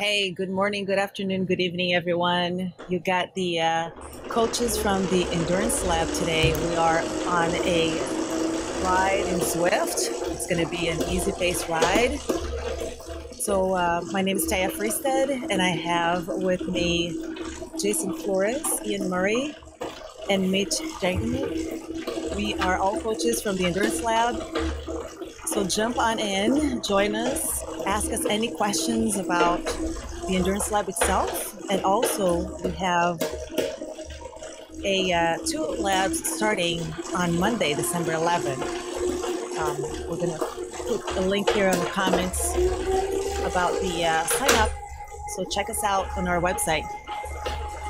Hey, good morning, good afternoon, good evening, everyone. You got the coaches from the Endurance Lab today. We are on a ride in Zwift. It's going to be an easy pace ride. So, my name is Taya Freestead, and I have with me Jason Flores, Ian Murray, and Mitch Jankovic. We are all coaches from the Endurance Lab. So, jump on in, join us, ask us any questions about the Endurance Lab itself. And also, we have two labs starting on Monday, December 11th. We're going to put a link here in the comments about the sign up. So check us out on our website.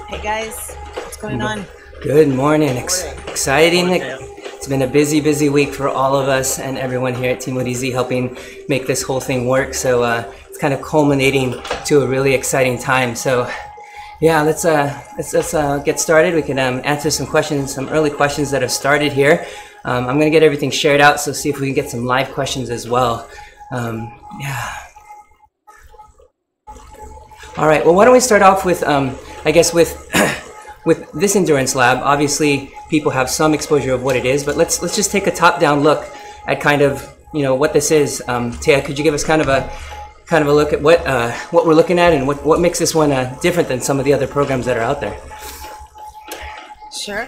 Hey guys, what's going on? Good morning. Exciting. It's been a busy week for all of us and everyone here at Team ODZ helping make this whole thing work. So it's kind of culminating to a really exciting time. So yeah, let's get started. We can answer some questions, some early questions that have started here. I'm going to get everything shared out, so see if we can get some live questions as well. Yeah. All right. Well, why don't we start off with, I guess, with with this Endurance Lab. Obviously, people have some exposure of what it is, but let's just take a top-down look at kind of what this is. Taya, could you give us kind of a look at what we're looking at and what makes this one different than some of the other programs that are out there? Sure.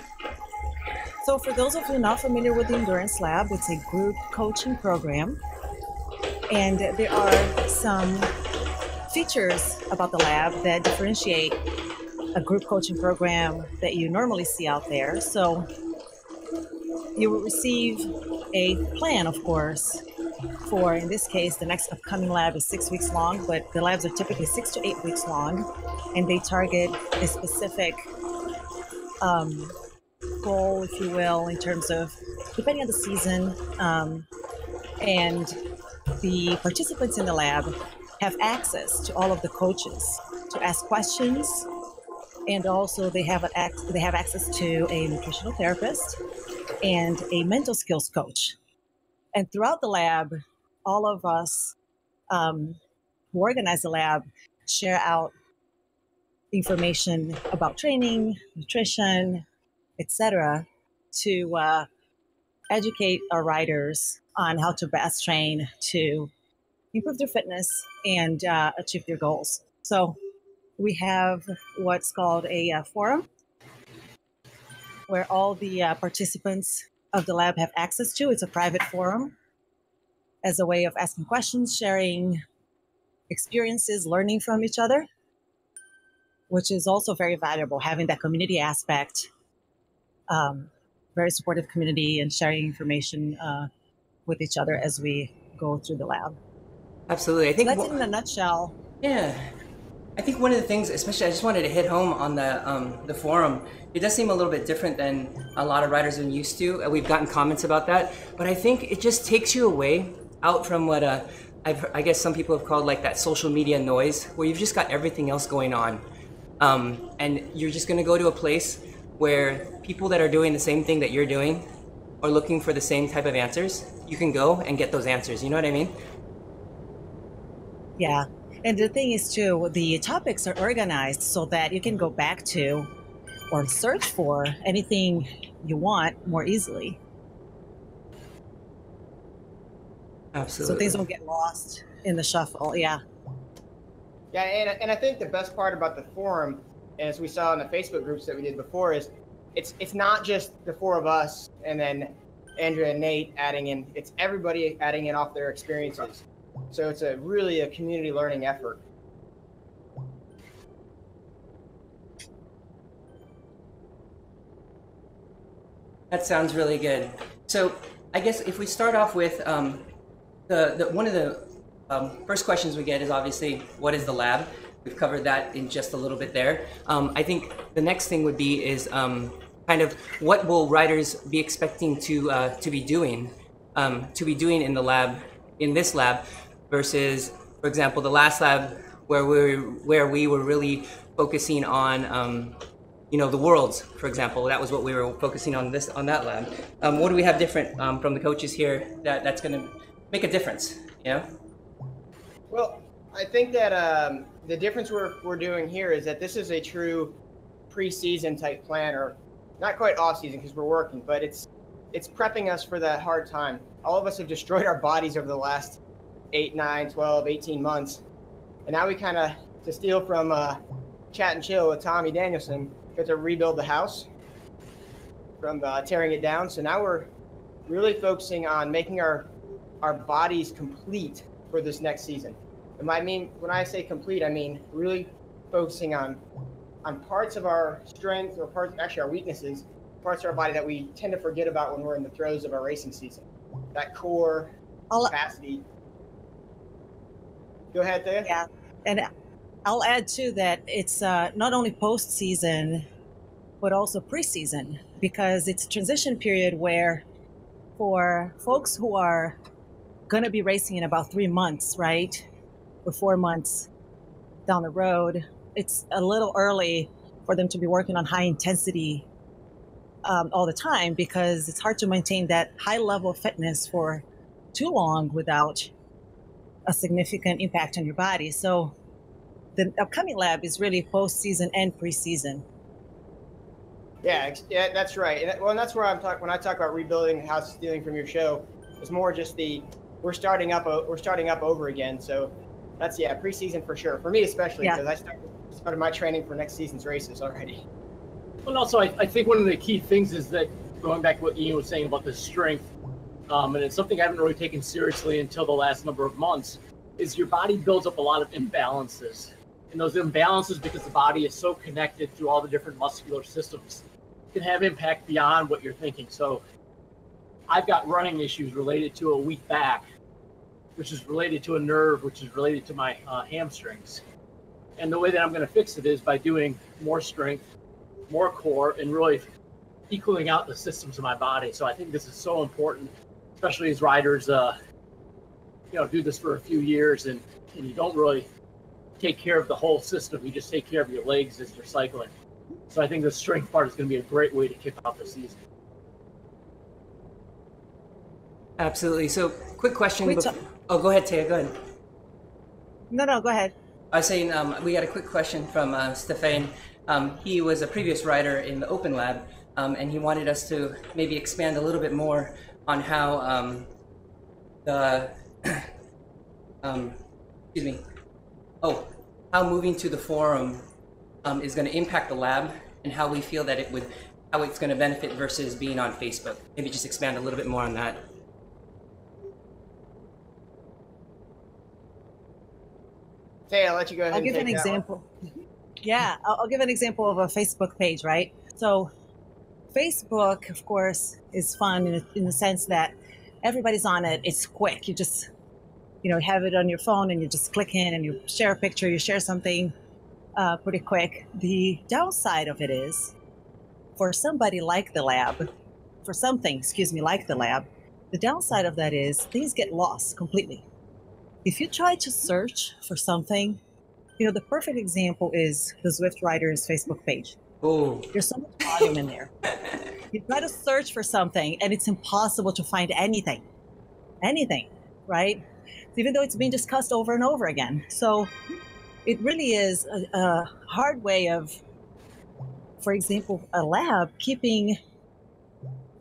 So for those of you not familiar with the Endurance Lab, it's a group coaching program, and there are some features about the lab that differentiate a group coaching program that you normally see out there. So you will receive a plan, of course, for, in this case, the next upcoming lab is 6 weeks long, but the labs are typically 6 to 8 weeks long, and they target a specific goal, if you will, in terms of, depending on the season, and the participants in the lab have access to all of the coaches to ask questions, and also they have access to a nutritional therapist and a mental skills coach. And throughout the lab, all of us who organize the lab share out information about training, nutrition, etc., to educate our riders on how to best train to improve their fitness and achieve their goals. So we have what's called a forum where all the participants of the lab have access to. It's a private forum as a way of asking questions, sharing experiences, learning from each other, which is also very valuable, having that community aspect, very supportive community, and sharing information with each other as we go through the lab. Absolutely. I think so that's it in a nutshell. Yeah. I think one of the things, especially, I just wanted to hit home on the forum. It does seem a little bit different than a lot of riders are used to. We've gotten comments about that, but I think it just takes you away out from what I guess some people have called like that social media noise, where you've just got everything else going on, and you're just going to go to a place where people that are doing the same thing that you're doing are looking for the same type of answers. You can go and get those answers. You know what I mean? Yeah. And the thing is, too, the topics are organized so that you can go back to or search for anything you want more easily. Absolutely. So things don't get lost in the shuffle. Yeah. Yeah, and I think the best part about the forum, as we saw in the Facebook groups that we did before, is it's not just the four of us and then Andrea and Nate adding in. It's everybody adding in off their experiences. So it's really a community learning effort. That sounds really good. So I guess if we start off with one of the first questions we get is obviously, what is the lab? We've covered that in just a little bit there. I think the next thing would be is kind of what will riders be expecting to be doing in the lab, in this lab, versus, for example, the last lab where we were really focusing on the worlds, for example. That was what we were focusing on that lab. What do we have different from the coaches here that's going to make a difference? Well, I think that the difference we're doing here is that this is a true preseason type plan, or not quite off season because we're working, but it's prepping us for that hard time. All of us have destroyed our bodies over the last 8, 9, 12, 18 months. And now we kind of, to steal from Chat and Chill with Tommy Danielson, get to rebuild the house from tearing it down. So now we're really focusing on making our bodies complete for this next season. And when I say complete, I mean really focusing on parts of our strengths, or our weaknesses, parts of our body that we tend to forget about when we're in the throes of our racing season. That core capacity. Go ahead, Thea. Yeah, and I'll add too that it's not only postseason, but also preseason, because it's a transition period where, for folks who are going to be racing in about 3 months, right, or 4 months down the road, it's a little early for them to be working on high intensity all the time, because it's hard to maintain that high level of fitness for too long without a significant impact on your body. So the upcoming lab is really postseason and preseason. Yeah, that's right. And that's where when I talk about rebuilding house, stealing from your show, it's more just we're starting up over again. So that's preseason for sure. For me especially, because I started my training for next season's races already. Well, also I think one of the key things is that, going back to what Ian was saying about the strength, and it's something I haven't really taken seriously until the last number of months, is your body builds up a lot of imbalances. And those imbalances, because the body is so connected through all the different muscular systems, can have impact beyond what you're thinking. So I've got running issues related to a weak back, which is related to a nerve, which is related to my hamstrings. And the way that I'm going to fix it is by doing more strength, more core, and really equaling out the systems of my body. So I think this is so important, especially as riders, do this for a few years and you don't really take care of the whole system. You just take care of your legs as you're cycling. So I think the strength part is going to be a great way to kick off the season. Absolutely. So quick question. Oh, go ahead, Taya. Go ahead. No, go ahead. I was saying we got a quick question from Stefan. He was a previous rider in the Open Lab, and he wanted us to maybe expand a little bit more on how how moving to the forum is going to impact the lab, and how we feel that how it's going to benefit versus being on Facebook. Maybe just expand a little bit more on that. Hey, I'll let you go ahead. I'll give an example. Yeah, I'll give an example of a Facebook page, right? So Facebook, of course, is fun in the sense that everybody's on it. It's quick. You just, have it on your phone and you just click in and you share a picture, you share something pretty quick. The downside of it is, for somebody like the lab, the downside of that is things get lost completely. If you try to search for something, the perfect example is the Zwift Riders Facebook page. Oh, there's so much volume in there. You try to search for something and it's impossible to find anything, right? Even though it's being discussed over and over again. So it really is a hard way of, for example, a lab keeping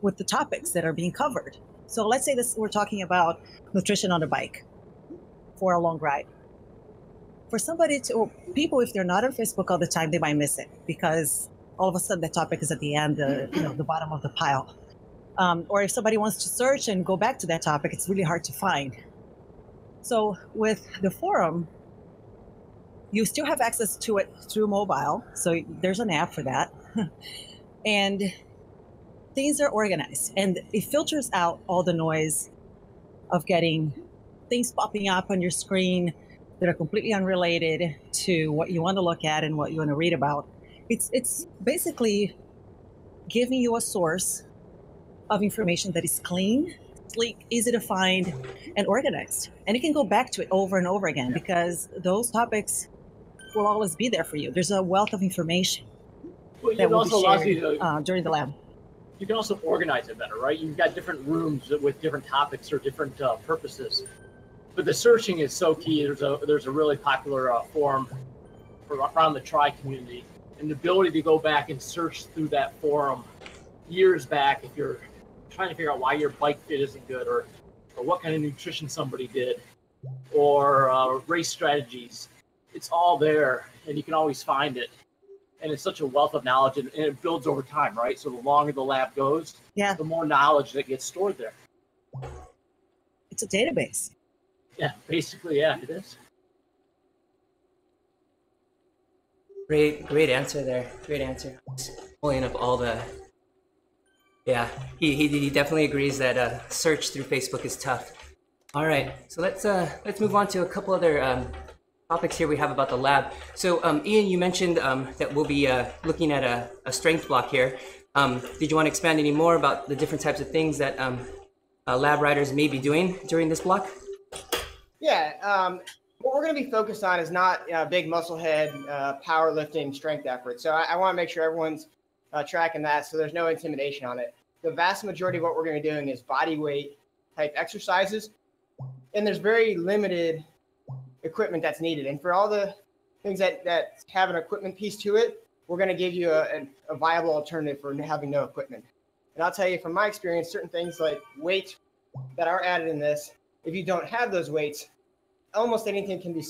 with the topics that are being covered. So let's say we're talking about nutrition on a bike for a long ride. For people, if they're not on Facebook all the time, they might miss it because all of a sudden the topic is at the end, the bottom of the pile. Or if somebody wants to search and go back to that topic, it's really hard to find. So with the forum, you still have access to it through mobile. So there's an app for that. And things are organized, and it filters out all the noise of getting things popping up on your screen that are completely unrelated to what you want to look at and what you want to read about. It's basically giving you a source of information that is clean, sleek, easy to find, and organized. And you can go back to it over and over again because those topics will always be there for you. There's a wealth of information that will be shared during the lab. You can also organize it better, right? You've got different rooms with different topics or different purposes. But the searching is so key. There's a really popular forum around the tri community, and the ability to go back and search through that forum years back if you're trying to figure out why your bike fit isn't good, or what kind of nutrition somebody did, or race strategies. It's all there, and you can always find it. And it's such a wealth of knowledge, and it builds over time, right? So the longer the lab goes, Yeah. the more knowledge that gets stored there. It's a database. Yeah, basically, yeah, it is. Great answer there. Great answer. Pulling up all the. Yeah, he definitely agrees that search through Facebook is tough. All right, so let's move on to a couple other topics here we have about the lab. So Ian, you mentioned that we'll be looking at a strength block here. Did you want to expand any more about the different types of things that lab riders may be doing during this block? Yeah, what we're going to be focused on is not big muscle head, powerlifting, strength efforts. So I want to make sure everyone's tracking that, so there's no intimidation on it. The vast majority of what we're going to be doing is body weight type exercises, and there's very limited equipment that's needed. And for all the things that have an equipment piece to it, we're going to give you a viable alternative for having no equipment. And I'll tell you from my experience, certain things like weights that are added in this, if you don't have those weights, almost anything can be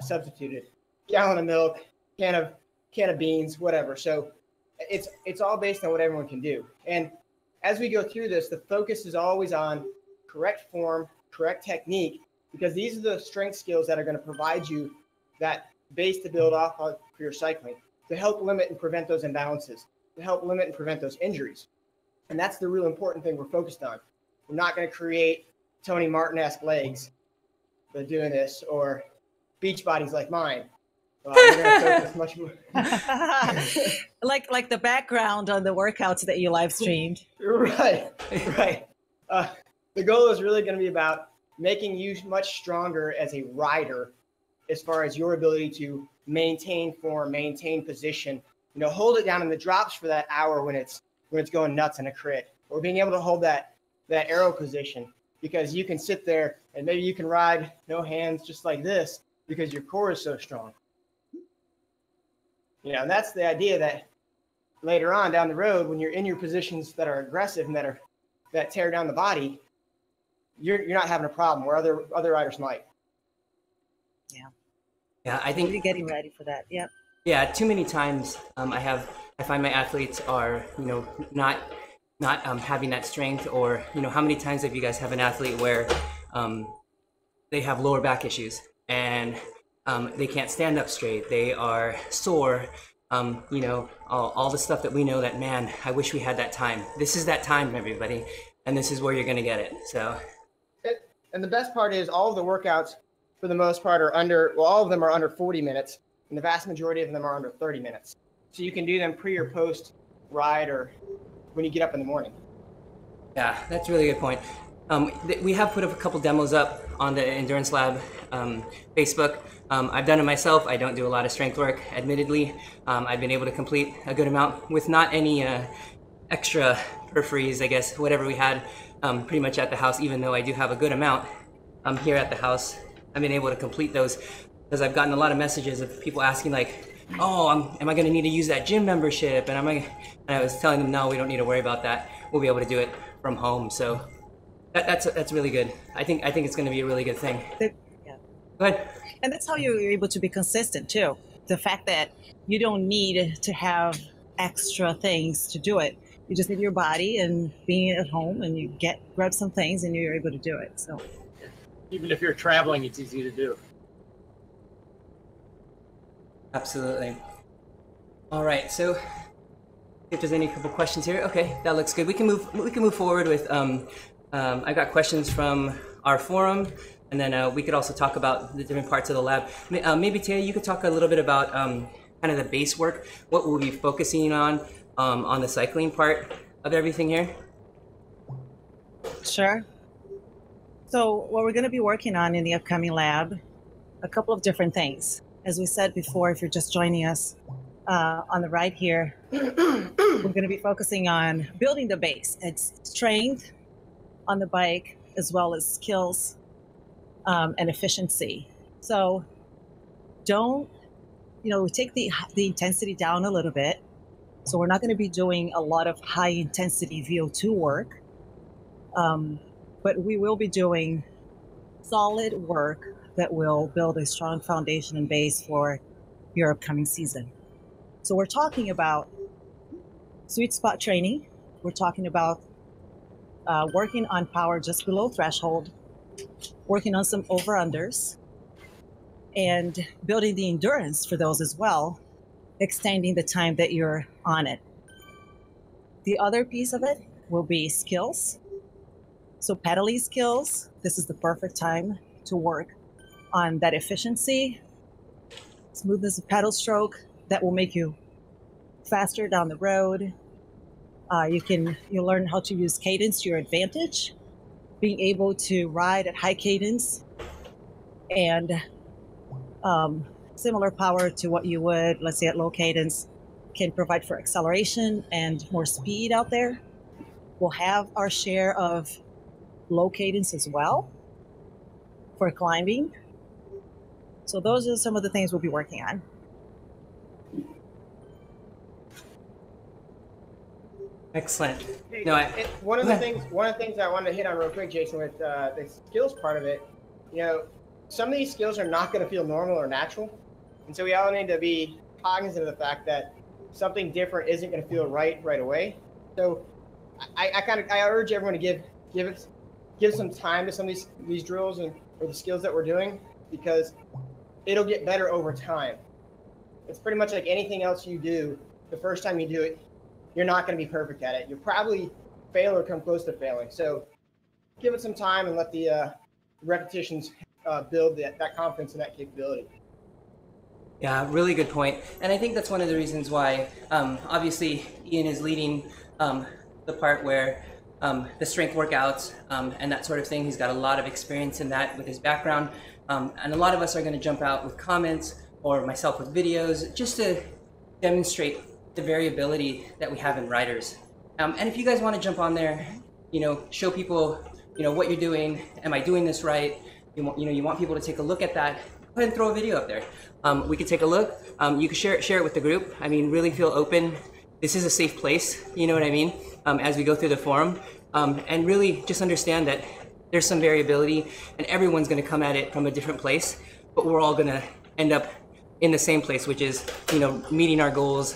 substituted. Gallon of milk, can of beans, whatever. So it's all based on what everyone can do. And as we go through this, the focus is always on correct form, correct technique, because these are the strength skills that are going to provide you that base to build off of for your cycling, to help limit and prevent those imbalances, to help limit and prevent those injuries. And that's the real important thing we're focused on. We're not going to create Tony Martin-esque legs by doing this, or beach bodies like mine. We're going to focus much more. like the background on the workouts that you live streamed. Right. The goal is really going to be about making you much stronger as a rider, as far as your ability to maintain form, maintain position, hold it down in the drops for that hour when it's going nuts in a crit, or being able to hold that aero position, because you can sit there and maybe you can ride no hands just like this because your core is so strong. And that's the idea, that later on down the road, when you're in your positions that are aggressive and that tear down the body, you're not having a problem where other riders might. Yeah, I think You're getting ready for that. Yep. Yeah, too many times I find my athletes are not having that strength, or how many times have you guys have an athlete where they have lower back issues and they can't stand up straight, they are sore, all the stuff that we know that, man, I wish we had that time. This is that time, everybody, and this is where you're going to get it. So, and the best part is all of the workouts for the most part are all of them are under 40 minutes, and the vast majority of them are under 30 minutes. So you can do them pre or post ride, or when you get up in the morning. Yeah, that's a really good point. We have put up a couple demos up on the Endurance Lab Facebook. I've done it myself. I don't do a lot of strength work, admittedly. I've been able to complete a good amount with not any extra peripheries, I guess, whatever we had pretty much at the house, even though I do have a good amount here at the house. I've been able to complete those because I've gotten a lot of messages of people asking like, oh, am I going to need to use that gym membership? And I was telling them, no, we don't need to worry about that. We'll be able to do it from home. So that's really good. I think it's going to be a really good thing. Yeah. Go ahead. And that's how you're able to be consistent too. The fact that you don't need to have extra things to do it. You just need your body and being at home, and you grab some things and you're able to do it. So Even if you're traveling, it's easy to do. Absolutely. All right, so if there's any couple questions here, okay, that looks good. We can move forward with. I got questions from our forum, and then we could also talk about the different parts of the lab. Maybe Taya, you could talk a little bit about kind of the base work, what we'll be focusing on the cycling part of everything here. Sure. So what we're going to be working on in the upcoming lab, a couple of different things. As we said before, if you're just joining us on the right here, we're going to be focusing on building the base. It's strength on the bike, as well as skills and efficiency. So don't, take the intensity down a little bit. So we're not going to be doing a lot of high intensity VO2 work, but we will be doing solid work that will build a strong foundation and base for your upcoming season. So we're talking about sweet spot training. We're talking about working on power just below threshold, working on some over-unders, and building the endurance for those as well, extending the time that you're on it. The other piece of it will be skills. So pedaling skills, this is the perfect time to work on that efficiency, smoothness of pedal stroke that will make you faster down the road. You'll learn how to use cadence to your advantage, being able to ride at high cadence and similar power to what you would, let's say, at low cadence, can provide for acceleration and more speed out there. We'll have our share of low cadence as well for climbing. So those are some of the things we'll be working on. Excellent. One of the things I wanted to hit on real quick, Jason, with the skills part of it, some of these skills are not going to feel normal or natural, and so we all need to be cognizant of the fact that something different isn't going to feel right away. So I urge everyone to give some time to some of these drills or the skills that we're doing, because it'll get better over time. It's pretty much like anything else you do. The first time you do it, you're not going to be perfect at it. You'll probably fail or come close to failing. So give it some time and let the repetitions build that confidence and that capability. Yeah, really good point. And I think that's one of the reasons why, obviously, Ian is leading the part where the strength workouts and that sort of thing. He's got a lot of experience in that with his background. And a lot of us are going to jump out with comments, or myself with videos, just to demonstrate the variability that we have in riders. And if you guys want to jump on there, show people, what you're doing. Am I doing this right? You want people to take a look at that. Go ahead and throw a video up there. We could take a look. You could share it with the group. I mean, really feel open. This is a safe place. You know what I mean? As we go through the forum, and really just understand that there's some variability, and everyone's going to come at it from a different place, but we're all going to end up in the same place, which is, meeting our goals,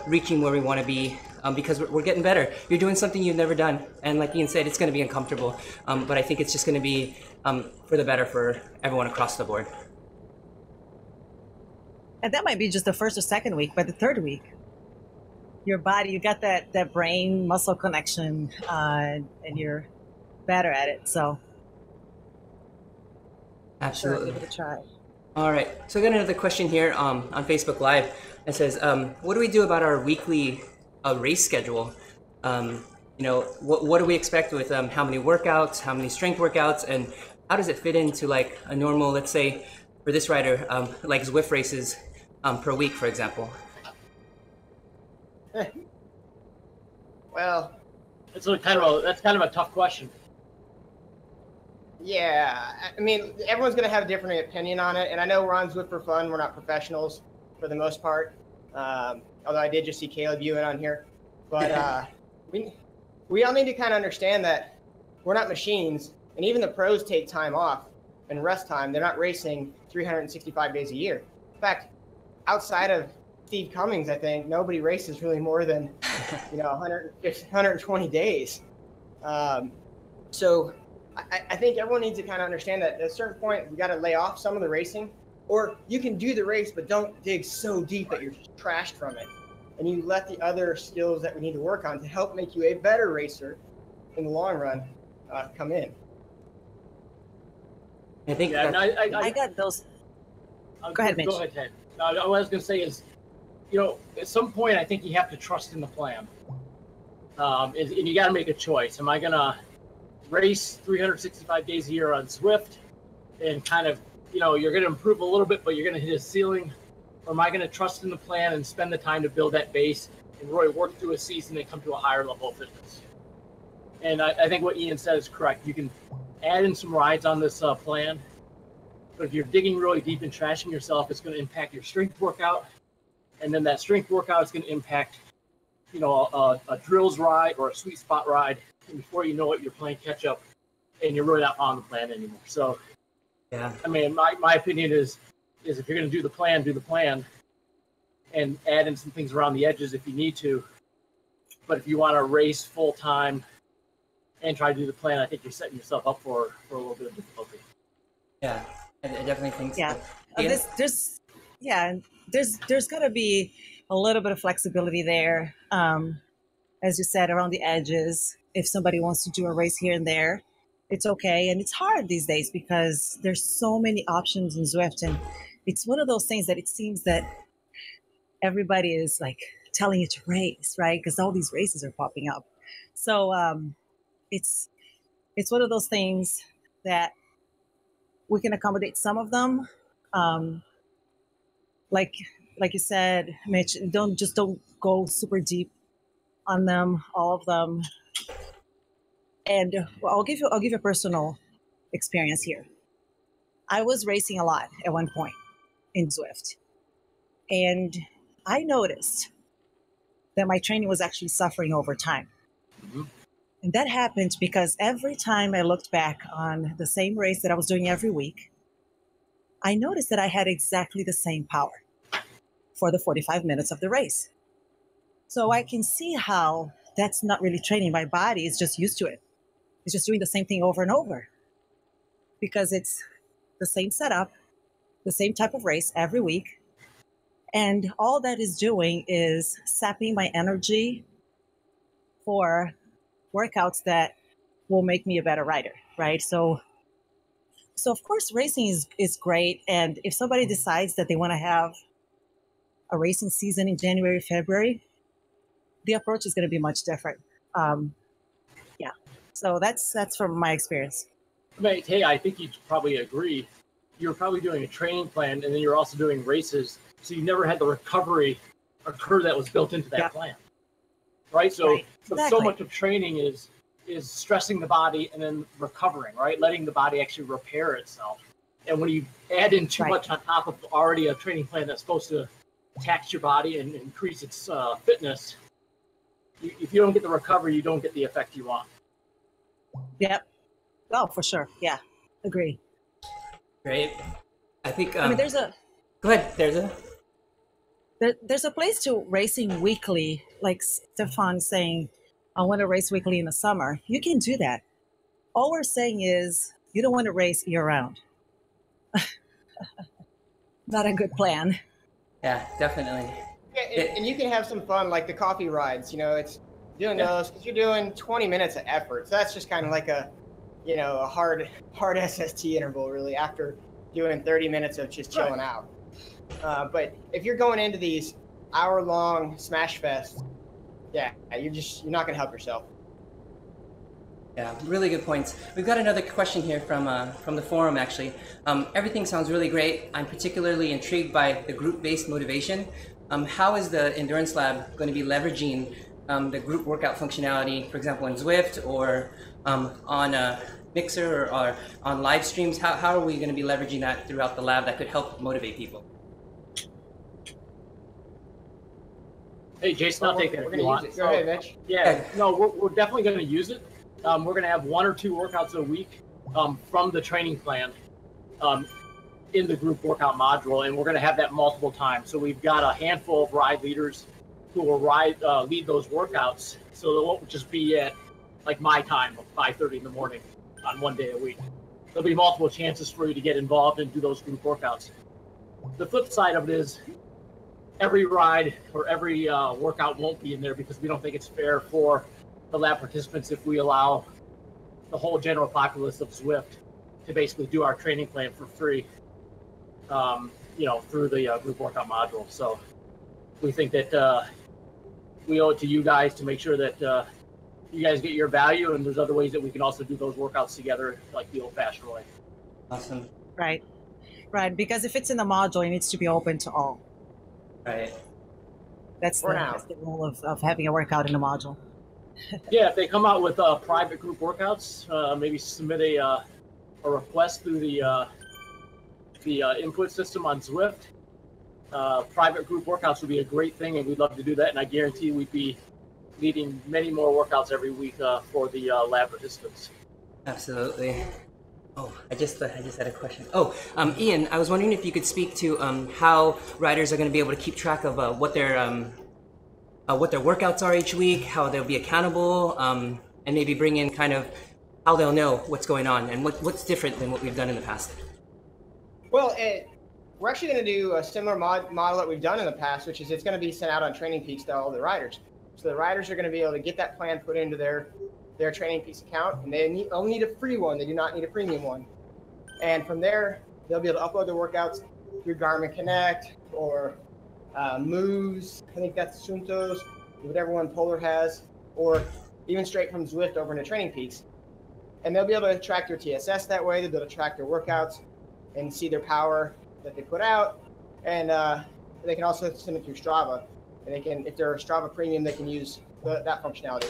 reaching where we want to be, because we're getting better. You're doing something you've never done, and like Ian said, it's going to be uncomfortable, but I think it's just going to be for the better for everyone across the board. And that might be just the first or second week, but the third week, your body, you got that brain muscle connection, and you're better at it. So absolutely, sure, give it a try. All right, so I got another question here on Facebook Live. It says, what do we do about our weekly race schedule? What do we expect with how many workouts, how many strength workouts, and how does it fit into like a normal, let's say, for this rider, like Zwift races per week, for example? Well, that's kind of a tough question. Yeah, I mean, everyone's going to have a different opinion on it, and I know we're on Zwift for fun. We're not professionals for the most part, although I did just see Caleb Ewan on here. But we all need to kind of understand that we're not machines, and even the pros take time off and rest time. They're not racing 365 days a year. In fact, outside of Steve Cummings, I think nobody races really more than 120 days. So I think everyone needs to kind of understand that at a certain point we got to lay off some of the racing, or you can do the race but don't dig so deep that you're trashed from it, and you let the other skills that we need to work on to help make you a better racer in the long run come in. I think I got those. Go ahead, Mitch. Go ahead, Ted. What I was going to say is, at some point I think you have to trust in the plan, and you got to make a choice. Am I going to race 365 days a year on Zwift and kind of, you're going to improve a little bit, but you're going to hit a ceiling? Or am I going to trust in the plan and spend the time to build that base and really work through a season and come to a higher level of fitness? And I think what Ian said is correct. You can add in some rides on this plan. But if you're digging really deep and trashing yourself, it's going to impact your strength workout. And then that strength workout is going to impact, a drills ride or a sweet spot ride. And before you know it, you're playing catch up and you're really not on the plan anymore. So, Yeah. I mean, my opinion is if you're going to do the plan and add in some things around the edges if you need to. But if you want to race full time and try to do the plan, I think you're setting yourself up for a little bit of difficulty. Yeah. I definitely think so. Yeah. Yeah. There's got to be a little bit of flexibility there. As you said, around the edges. If somebody wants to do a race here and there, it's okay. And it's hard these days because there's so many options in Zwift, and it's one of those things that it seems that everybody is like telling you to race, right? Because all these races are popping up. So it's one of those things that we can accommodate some of them. Like you said, Mitch, don't go super deep on them, all of them. And I'll give you a personal experience here. I was racing a lot at one point in Zwift, and I noticed that my training was actually suffering over time. Mm-hmm. And that happened because every time I looked back on the same race that I was doing every week, I noticed that I had exactly the same power for the 45 minutes of the race. So I can see how that's not really training. My body is just used to it. It's just doing the same thing over and over because it's the same setup, the same type of race every week. And all that is doing is sapping my energy for workouts that will make me a better rider, right? So of course, racing is great. And if somebody decides that they want to have a racing season in January, February, the approach is going to be much different. Yeah. So that's from my experience. Mate, hey, I think you'd probably agree. You're probably doing a training plan, and then you're also doing races, so you never had the recovery occur that was built into that plan, right? So, Right. so Exactly. much of training is stressing the body and then recovering, right? Letting the body actually repair itself. And when you add in too Right. much on top of already a training plan that's supposed to tax your body and increase its fitness, if you don't get the recovery, you don't get the effect you want. Yep. Oh, for sure. Yeah. Agree. Great. I think. I mean, there's a Go ahead. there's a place to racing weekly, like Stefan saying, I want to race weekly in the summer. You can do that. All we're saying is you don't want to race year round. Not a good plan. Yeah, definitely. Yeah, and you can have some fun, like the coffee rides. It's doing those because you're doing 20 minutes of effort. So that's just kind of like a hard SST interval, really, after doing 30 minutes of just chilling out. But if you're going into these hour-long smash fests, yeah, you're not going to help yourself. Yeah, really good points. We've got another question here from the forum, actually. Everything sounds really great. I'm particularly intrigued by the group-based motivation. How is the Endurance Lab going to be leveraging the group workout functionality, for example, in Zwift or on Mixer or on live streams? How are we going to be leveraging that throughout the lab that could help motivate people? Hey, Jason, I'll take that if you want. Go ahead, Mitch. Yeah, no, we're definitely going to use it. We're going to have 1 or 2 workouts a week from the training plan in the group workout module, and we're going to have that multiple times. So we've got a handful of ride leaders who will lead those workouts. So they won't just be at like my time of 5:30 in the morning on one day a week. There'll be multiple chances for you to get involved and do those group workouts. The flip side of it is every ride or every workout won't be in there because we don't think it's fair for the lab participants if we allow the whole general populace of Zwift to basically do our training plan for free, through the group workout module. So we think that we owe it to you guys to make sure that you guys get your value, and there's other ways that we can also do those workouts together, like the old-fashioned way. Awesome. Right. Because if it's in the module, it needs to be open to all. Right. That's the rule of having a workout in a module. Yeah, if they come out with private group workouts, maybe submit a request through the input system on Zwift. Private group workouts would be a great thing, and we'd love to do that. And I guarantee we'd be leading many more workouts every week for the lab participants. Absolutely. Oh, I just had a question. Oh, Ian, I was wondering if you could speak to how riders are going to be able to keep track of what their workouts are each week, how they'll be accountable, and maybe bring in kind of how they'll know what's going on and what's different than what we've done in the past. Well, we're actually going to do a similar model that we've done in the past, which is it's going to be sent out on Training Peaks to all the riders. So the riders are going to be able to get that plan put into their Training Peaks account, and they only need a free one. They do not need a premium one. And from there, they'll be able to upload their workouts through Garmin Connect or Moves. I think that's Suntos, whatever one Polar has, or even straight from Zwift over into Training Peaks. And they'll be able to track their TSS that way. They'll be able to track their workouts and see their power that they put out. And they can also send it through Strava. And they can, if they're a Strava Premium, they can use that functionality.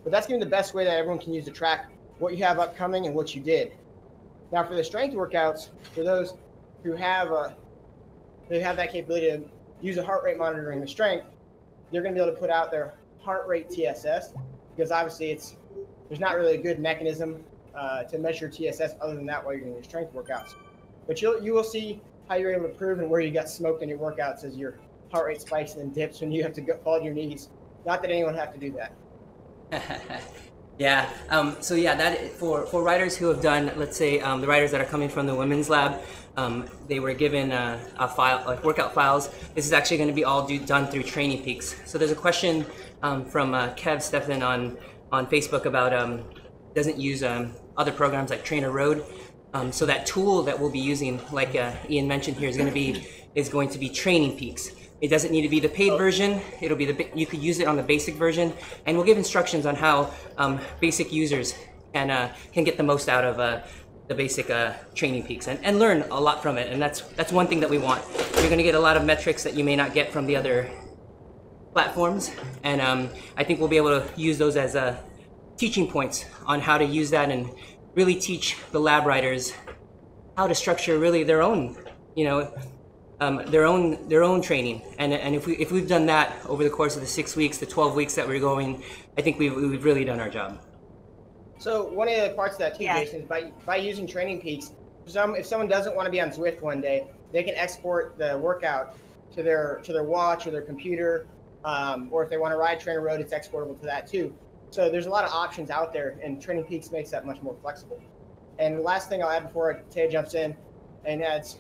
But that's going to be the best way that everyone can use to track what you have upcoming and what you did. Now, for the strength workouts, for those who have that capability to use a heart rate monitor in the strength, they're going to be able to put out their heart rate TSS, because obviously there's not really a good mechanism to measure TSS other than that while you're doing your strength workouts. But you will see how you're able to prove and where you got smoked in your workouts as your heart rate spikes and then dips when you have to fall to your knees. Not that anyone have to do that. Yeah. So yeah, that for riders who have done, let's say, the riders that are coming from the women's lab, they were given a file, like workout files. This is actually going to be all done through Training Peaks. So there's a question from Kev Stefan on Facebook about doesn't use other programs like Trainer Road. So that tool that we'll be using, like Ian mentioned here, is going to be Training Peaks. It doesn't need to be the paid version. It'll be you could use it on the basic version, and we'll give instructions on how basic users can get the most out of the basic Training Peaks and learn a lot from it. And that's one thing that we want. You're going to get a lot of metrics that you may not get from the other platforms, and I think we'll be able to use those as teaching points on how to use that and really teach the lab riders how to structure really their own, their own training. And if we've done that over the course of the 6 weeks, the 12 weeks that we're going, I think we've really done our job. So one of the parts of that too, Jason, is by using Training Peaks, if someone doesn't want to be on Zwift one day, they can export the workout to their watch or their computer, or if they want to ride Trainer Road, it's exportable to that too. So there's a lot of options out there, and Training Peaks makes that much more flexible. And the last thing I'll add before Taya jumps in and adds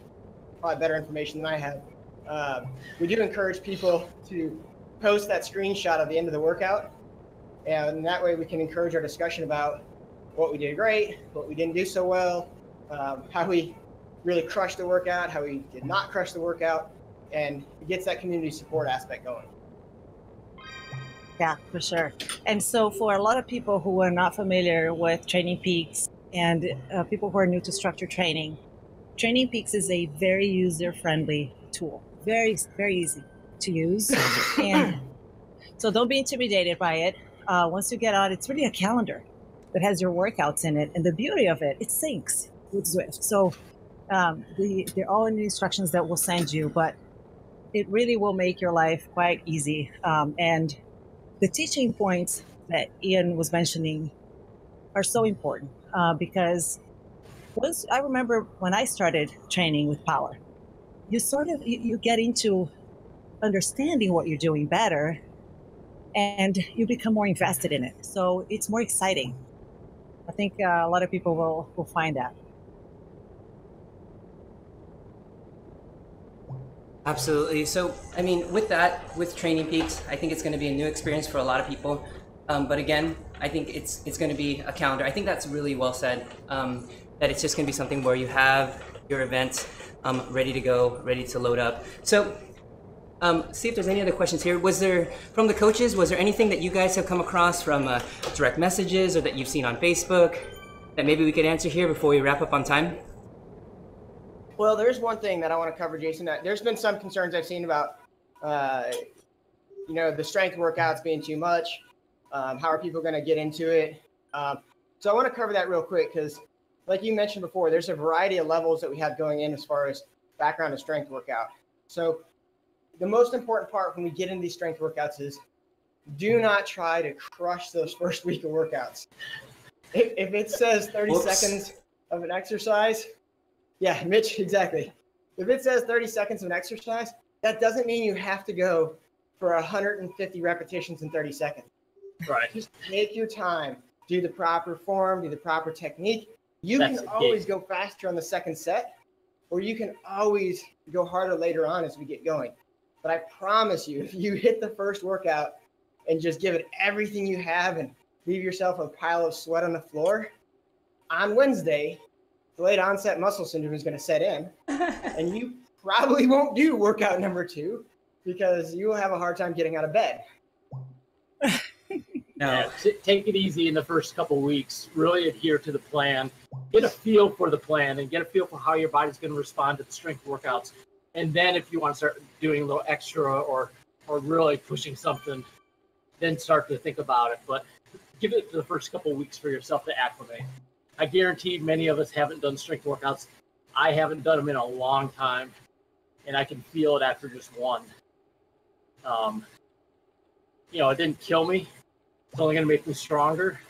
probably better information than I have, we do encourage people to post that screenshot of the end of the workout, and that way we can encourage our discussion about what we did great, what we didn't do so well, how we really crushed the workout, how we did not crush the workout, and it gets that community support aspect going. Yeah, for sure. And so for a lot of people who are not familiar with Training Peaks and people who are new to structured training, Training Peaks is a very user-friendly tool, very, very easy to use. And so don't be intimidated by it. Once you get on, it's really a calendar that has your workouts in it. And the beauty of it, it syncs with Zwift. So they're all in the instructions that we'll send you, but it really will make your life quite easy. And the teaching points that Ian was mentioning are so important because I remember when I started training with Power, you get into understanding what you're doing better and you become more invested in it. So it's more exciting. I think a lot of people will find that. Absolutely. So, I mean, with Training Peaks, I think it's going to be a new experience for a lot of people. But again, I think it's going to be a calendar. I think that's really well said, that it's just going to be something where you have your events ready to go, ready to load up. So, see if there's any other questions here. From the coaches, was there anything that you guys have come across from direct messages or that you've seen on Facebook that maybe we could answer here before we wrap up on time? Well, there's one thing that I want to cover, Jason. There's been some concerns I've seen about, the strength workouts being too much. How are people going to get into it? So I want to cover that real quick because, like you mentioned before, there's a variety of levels that we have going in as far as background and strength workout. So the most important part when we get into these strength workouts is do not try to crush those first week of workouts. If it says 30 seconds of an exercise, yeah, Mitch, exactly. If it says 30 seconds of an exercise, that doesn't mean you have to go for 150 repetitions in 30 seconds. Right. Just take your time, do the proper form, do the proper technique. You can always go faster on the second set, or you can always go harder later on as we get going. But I promise you, if you hit the first workout and just give it everything you have and leave yourself a pile of sweat on the floor, on Wednesday, delayed onset muscle syndrome is going to set in, and you probably won't do workout number 2 because you will have a hard time getting out of bed. No. Yeah, take it easy in the first couple weeks. Really adhere to the plan. Get a feel for the plan and get a feel for how your body's going to respond to the strength workouts. And then if you want to start doing a little extra or really pushing something, then start to think about it. But give it the first couple of weeks for yourself to acclimate. I guarantee many of us haven't done strength workouts. I haven't done them in a long time, and I can feel it after just one. It didn't kill me. It's only going to make me stronger,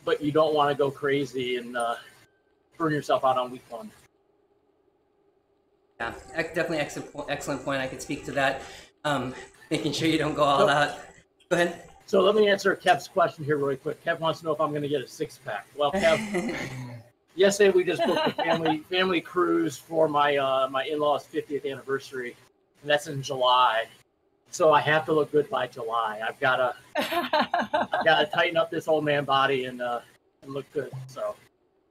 but you don't want to go crazy and burn yourself out on week 1. Yeah, definitely excellent point. I could speak to that. Making sure you don't go all out. Go ahead. So let me answer Kev's question here really quick. Kev wants to know if I'm going to get a 6-pack. Well, Kev, yesterday we just booked a family cruise for my my in-laws' 50th anniversary, and that's in July. So I have to look good by July. I've got to tighten up this old man body and look good. So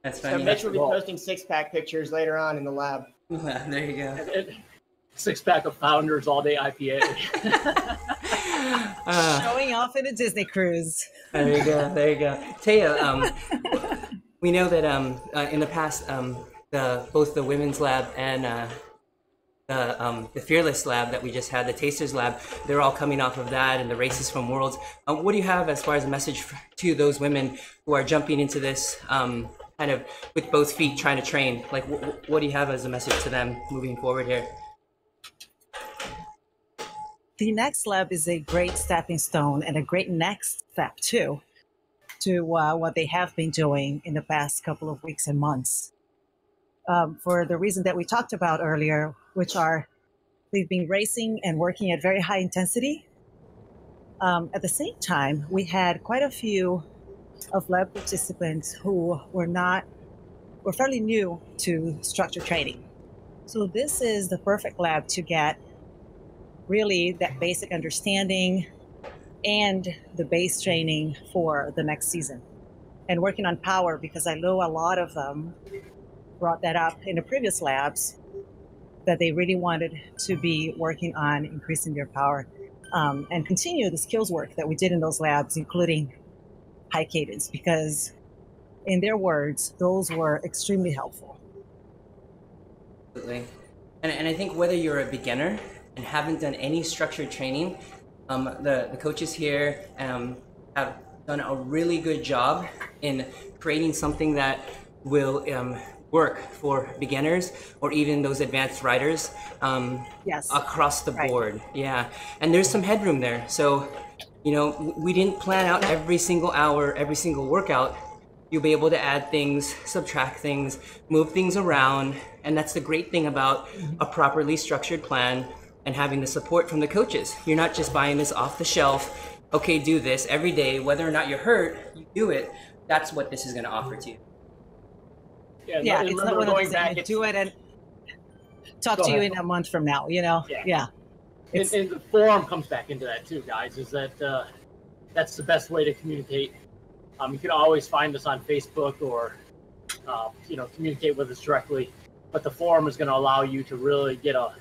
that's So funny. Mitch will be posting 6-pack pictures later on in the lab. There you go. and 6-pack of Founders All Day IPA. Showing off in a Disney cruise. There you go. There you go. Taya, we know that in the past, both the women's lab and the Fearless lab that we just had, the Tasters lab, they're all coming off of that and the races from Worlds. What do you have as far as a message to those women who are jumping into this kind of with both feet trying to train? Like, what do you have as a message to them moving forward here? The next lab is a great stepping stone and a great next step too to what they have been doing in the past couple of weeks and months. For the reason that we talked about earlier, which are they've been racing and working at very high intensity. At the same time, we had quite a few of lab participants who were fairly new to structured training. So this is the perfect lab to get really that basic understanding and the base training for the next season. And working on power, because I know a lot of them brought that up in the previous labs, that they really wanted to be working on increasing their power and continue the skills work that we did in those labs, including high cadence, because in their words, those were extremely helpful. Absolutely. And I think whether you're a beginner and haven't done any structured training, the coaches here have done a really good job in creating something that will work for beginners or even those advanced riders Yes. across the Right. board. Yeah, and there's some headroom there. So, we didn't plan out every single hour, every single workout. You'll be able to add things, subtract things, move things around. And that's the great thing about a properly structured plan and having the support from the coaches. You're not just buying this off the shelf. Okay, do this every day. Whether or not you're hurt, you do it. That's what this is going to offer to you. Yeah, and it's not remember one of going those back, that you do it and talk Go to you ahead. in a month from now, Yeah. and the forum comes back into that too, guys, is that that's the best way to communicate. You can always find us on Facebook or communicate with us directly, but the forum is going to allow you to really get a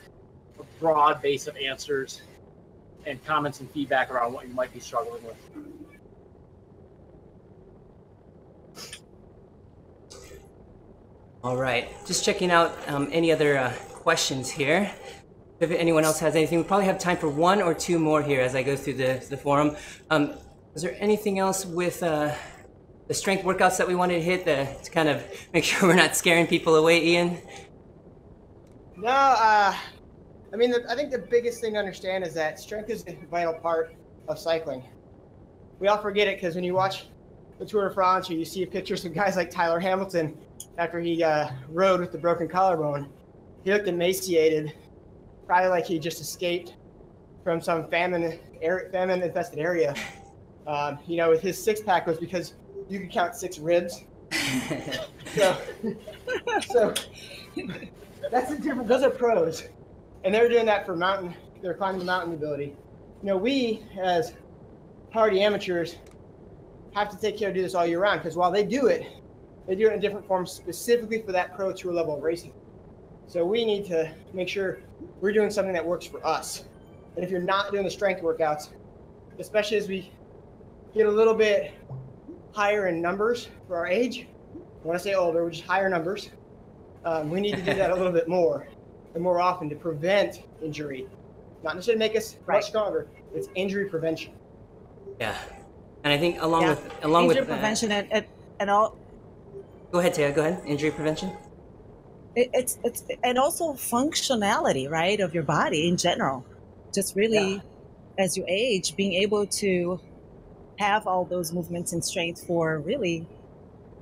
broad base of answers and comments and feedback around what you might be struggling with. All right, just checking out any other questions here. If anyone else has anything, we probably have time for one or two more here as I go through the forum. is there anything else with the strength workouts that we wanted to hit to kind of make sure we're not scaring people away, Ian? No, I mean, I think the biggest thing to understand is that strength is a vital part of cycling. We all forget it because when you watch the Tour de France or you see pictures of guys like Tyler Hamilton after he rode with the broken collarbone, he looked emaciated, probably like he just escaped from some famine-infested area. You know, with his six-pack was because you could count 6 ribs. so that's the difference. Those are pros, and they're doing that for mountain. They're climbing the mountain ability. You know, we as hardy amateurs have to take care to do this all year round because while they do it in different forms specifically for that pro tour level of racing. So we need to make sure we're doing something that works for us. And if you're not doing the strength workouts, especially as we get a little bit higher in numbers for our age, when I say older, we're just higher numbers. We need to do that a little bit more and more often to prevent injury. Not necessarily make us much stronger. It's injury prevention. Yeah, and I think along with injury prevention and all. Go ahead, Taya. Go ahead. Injury prevention. It's and also functionality, right, of your body in general. Just really, as you age, being able to have all those movements and strength for really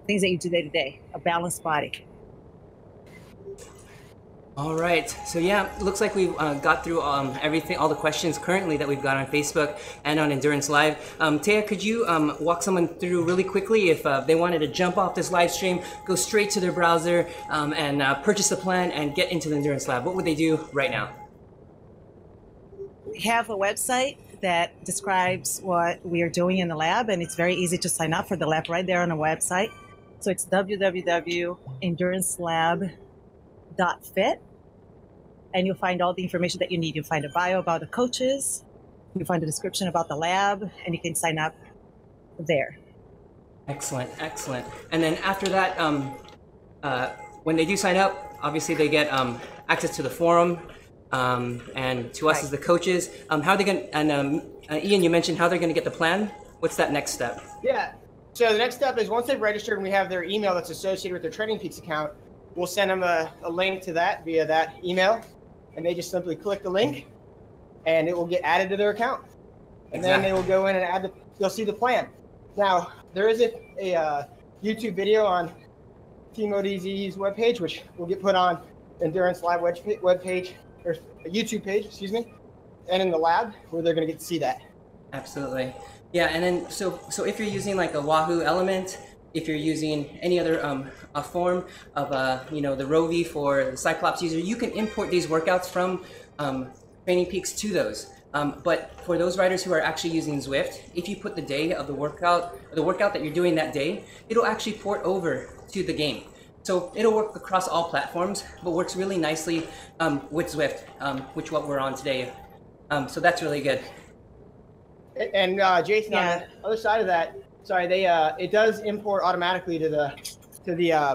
things that you do day to day, a balanced body. All right, so yeah, looks like we've got through everything, all the questions currently that we've got on Facebook and on Endurance Live. Taya, could you walk someone through really quickly if they wanted to jump off this live stream, go straight to their browser and purchase the plan and get into the Endurance Lab? What would they do right now? We have a website that describes what we are doing in the lab, and it's very easy to sign up for the lab right there on the website. So it's www.endurancelab.fit, and you'll find all the information that you need. You'll find a bio about the coaches, you'll find a description about the lab, and you can sign up there. Excellent, excellent. And then after that, when they do sign up, obviously they get access to the forum and to us as the coaches. How are they going? And Ian, you mentioned how they're going to get the plan. What's that next step? Yeah. So the next step is once they've registered and we have their email that's associated with their Training Peaks account, we'll send them a link to that via that email, and they just simply click the link, and it will get added to their account. And then they will go in and they'll see the plan. Now, there is a YouTube video on Team ODZ's webpage, which will get put on Endurance Lab webpage, or a YouTube page, excuse me, and in the lab where they're going to get to see that. Absolutely. Yeah, and then so if you're using like a Wahoo Element, if you're using any other a form of the Rovi for the Cyclops user, you can import these workouts from Training Peaks to those. But for those riders who are actually using Zwift, if you put the day of the workout that you're doing that day, it'll actually port over to the game. So it'll work across all platforms, but works really nicely with Zwift, which what we're on today. So that's really good. And Jason, on the other side of that, sorry, it does import automatically to the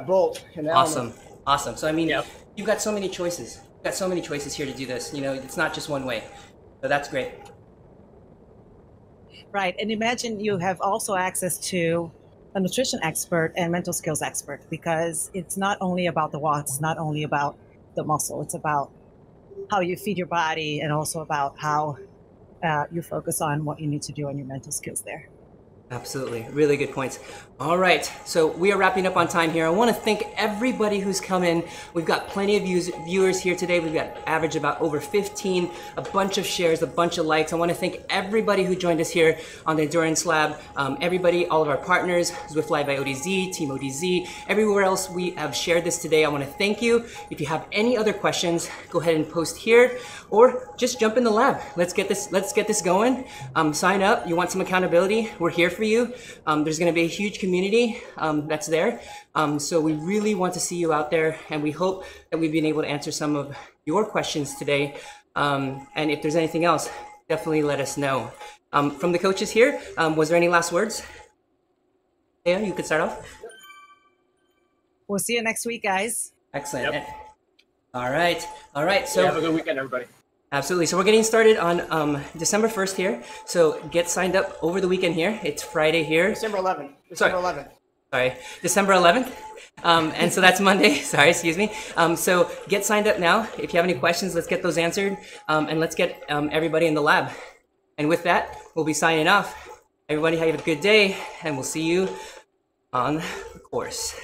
Bolt. And Awesome. So I mean, you've got so many choices. You've got so many choices here to do this. You know, it's not just one way. So that's great. Right, and imagine you have also access to a nutrition expert and mental skills expert, because it's not only about the watts, it's not only about the muscle, it's about how you feed your body and also about how you focus on what you need to do on your mental skills there. Absolutely. Really good points. All right. So we are wrapping up on time here. I want to thank everybody who's come in. We've got plenty of viewers here today. We've got average about over 15, a bunch of shares, a bunch of likes. I want to thank everybody who joined us here on the Endurance Lab. Everybody, all of our partners, Zwift Live by ODZ, Team ODZ, everywhere else we have shared this today. I want to thank you. If you have any other questions, go ahead and post here or just jump in the lab. Let's get this going. Sign up. You want some accountability? We're here for you. There's going to be a huge community that's there. So we really want to see you out there, and we hope that we've been able to answer some of your questions today. And if there's anything else, definitely let us know. From the coaches here, was there any last words? Yeah, you could start off. We'll see you next week, guys. Excellent. Yep. All right. So have a good weekend, everybody. Absolutely. So we're getting started on December 1st here. So get signed up over the weekend here. It's Friday here. December 11th. Sorry. December 11th. Sorry, December 11th. And so that's Monday. Sorry, excuse me. So get signed up now. If you have any questions, let's get those answered. And let's get everybody in the lab. And with that, we'll be signing off. Everybody have a good day, and we'll see you on the course.